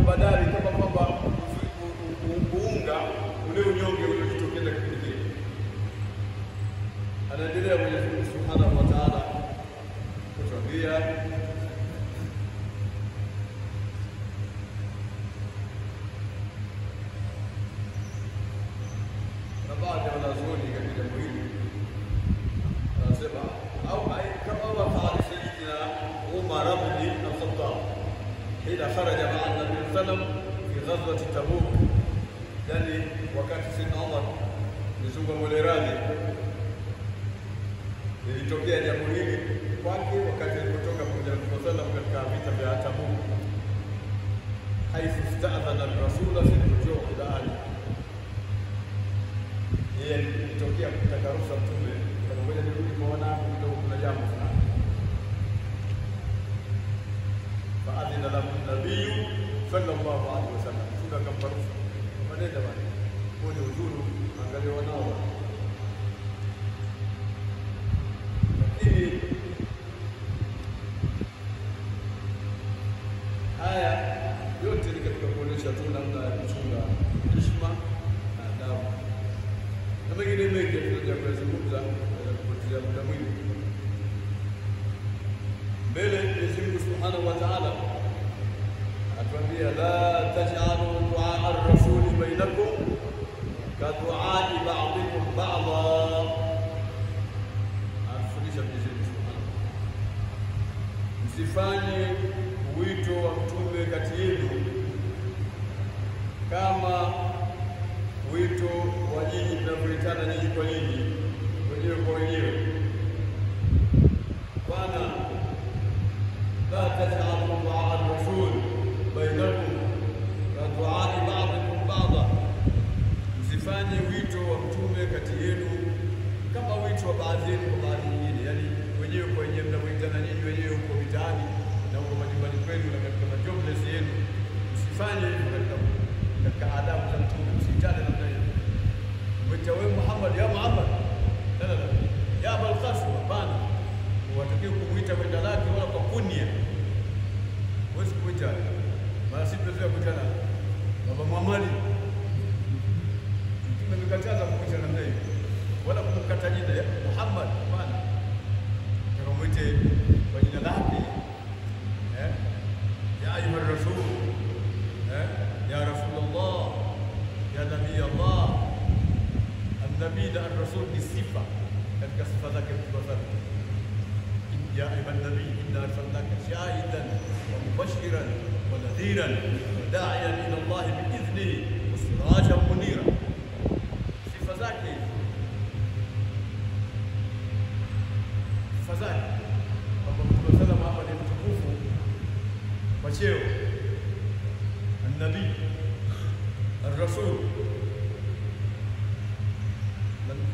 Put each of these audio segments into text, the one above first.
badali kama kwamba kuunga ule unyonge uliojitokeza kipindi kile. Anaendelea Mwenyezi Mungu Subhanahu wa Ta'ala kutuambia na baadhi ya wanazuoni katika jambo hili anasema kama wafaa Sayyidina Umar ibn al-Khattab hina kharaja ma'a an-Nabi sallallahu fi ghazwati Tabuk, yani wakati Sayyidina Umar nizunga mwele radhi lilitokea jambo hili kwake wakati alipotoka pamoja na Mtume sallallahu katika vita vya Tabuk, haithu ista'adhana ar-rasul fi rujuu ila ahli. Yeye alitokea kutaka ruhusa Mtume kama ngoja nirudi kuona kidogo kuna jambo fulani. Faadhina lahu an-nabiy sallallahu alaihi wasallam, Mtume akampa ruhusa, manenda bwana kwa udhuru, angalia wanao. Lakini haya yote ni katika kuonyesha tu namna ya kuchunga heshima na adabu na mengine mengi tunaja kuzungumza na kupoteza muda mwingi mbele. Mwenyezi Mungu Subhanahu wa Ta'ala atuambia la taj'alu du'a ar-rasul bainakum ka du'a ba'dikum ba'dha. Afundisha Mwenyezi Mungu Subhanahu, msifanye wito wa mtume kati yenu kama wito wa nyinyi mnavyoitana nyinyi kwa nyinyi, wenyewe kwa wenyewe. Bwana, la taj'alu du'a ar-rasul bainakum ka du'a ba'dikum ba'dha, msifanye wito wa mtume kati yenu kama wito wa baadhi yenu kwa baadhi nyingine, yani wenyewe kwa wenyewe mnavyoitana nyinyi wenyewe huko mitaani na huko majumbani kwenu na katika majobless yenu. Msifanye hivyo katika adabu za mtume, msitane namna hiyo. Mwita wewe Muhammad, ya Muhammad, ya Abul Qasim, hapana. Unatakiwa kumuita kwa jina lake wala kwa kunia. Huwezi kuita mara si pesa kuitana Baba Muhammad. Mtume amekataza kuita namna hiyo wala kumkata jina ya Muhammad, hapana. Kama mwite kwa jina lake ya ayuha rasul, ya Rasulullah, ya Nabii Allah. An-Nabii na ar-Rasul ni sifa katika sifa zake kubwa. Ya ayuha nabii inna arsalnaka shahidan wa mubashiran wa nadhiran wa da'iyan ila Allah bi'idhnihi wa sirajan munira. Sifa zake kwamba Mtume sallallahu hapa ni mtukufu kwa cheo, an-Nabii ar-Rasul.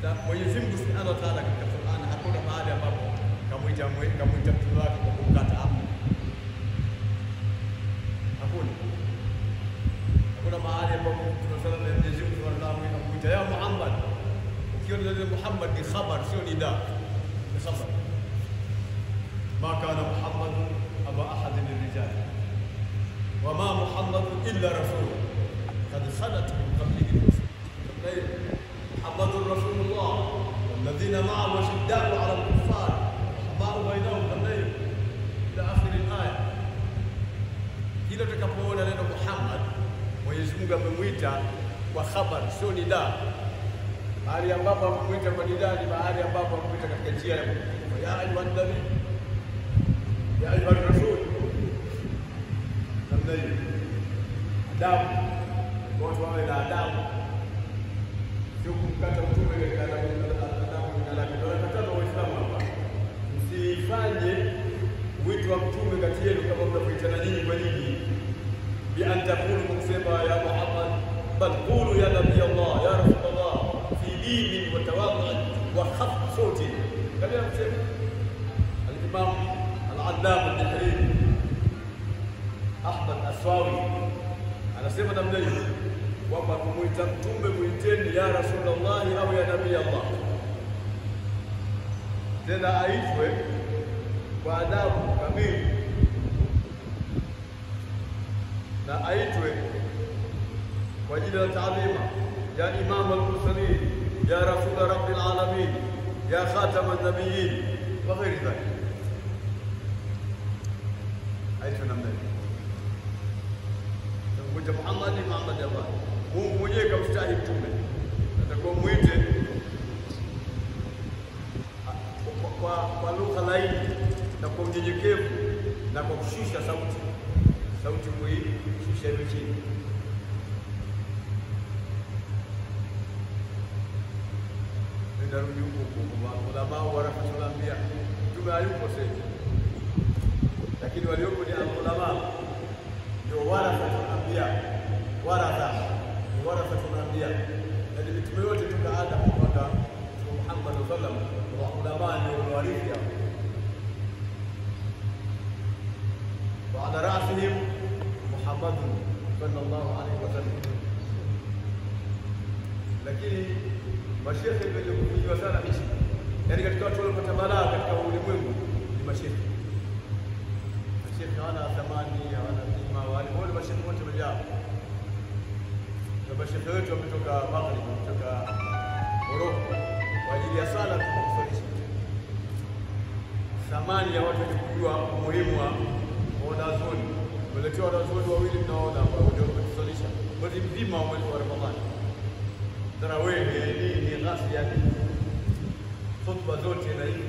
Na Mwenyezi Mungu Subhanahu wa Ta'ala katika Qur'an hakuna mahali ambapo kamwita mtume wake kwa kumkata. Hakuna mahali ambapo Mtume sallallahu alayhi wasallam anamuita ya Muhammad. Ukiona neno Muhammad ni khabar, sio nida, ni khabar. Ma kana Muhammad aba ahad min rijal wa ma Muhammad illa rasul qad khalat min qablihi rusul. Muhammadur Rasulullah walladhina ma'ahu ashidda'u 'ala al-kuffar rahama'u bainahum ila akhir al-aya. Kila tutakapoona neno Muhammad, Mwenyezi Mungu amemuita kwa khabar, sio nida. Mahali ambapo amemuita kwa nida ni mahali ambapo amemuita katika njia ya ya ayuhan nabii, ya ayuhan rasul. Namna hiyo adabu, watu wawe na adabu, sio kumkata mtume katika adabu na lake. Ndio nakataza Waislamu hapa, msifanye wito wa mtume kati yenu kama mnapoitana nyinyi kwa nyinyi, bi an taqulu, kusema ya Muhammad, bal qulu ya Nabii Allah, ya Rasulullah, fi dini wa tawadhu wa khafd sauti. Kama msema al-Imam al-Allama al-Tahrir Ahmad Aswawi anasema namna hiyo kwamba kumuita mtume muiteni ya Rasulullah au ya Nabii Allah, tena aitwe kwa adabu kamili. na aitwe kwa jina la taadhima, ya Imam al-Mursalin, ya Rasul Rabbil Alamin, ya Khatam an-Nabiyyin wa ghairi dhalik. Aitwe namna hiyo. Kumwita Muhammad ni Muhammad Allah. Mungu mwenyewe kamstahi mtume. Atakuwa muite kwa lugha laini na kwa unyenyekevu na kwa kushusha sauti kuishusha hiyo chini. Ndarudi huko kwa ulama warafatul anbiya. Mtume hayupo sasa, lakini waliopo ni ulama, ndio warafatul anbiya. Warafatul anbiya, na mitume yote toka Adam mpaka Muhammad sallallahu alaihi wasallam, ulama ndio warithi hao. وعلى رأسهم محمد صلى الله عليه وسلم. Lakini mashekhe ndio kujua sana hichi. Yaani katika watu waliopata balaa katika ulimwengu ni mashekhe. Mashekhe hawana thamani, hawana kima, wale wote mashekhe wote wamejaa. Na mashekhe wetu wametoka Maghrib, kutoka Morocco kwa ajili ya sala kusalisha. Thamani ya watu kujua umuhimu wa wanazuoni. Waletewa wanazuoni wawili mnaona ambao ndio wametusalisha mwezi mzima wa mwezi wa Ramadhani. Tarawih ni ghasli, yani khutba zote na hivi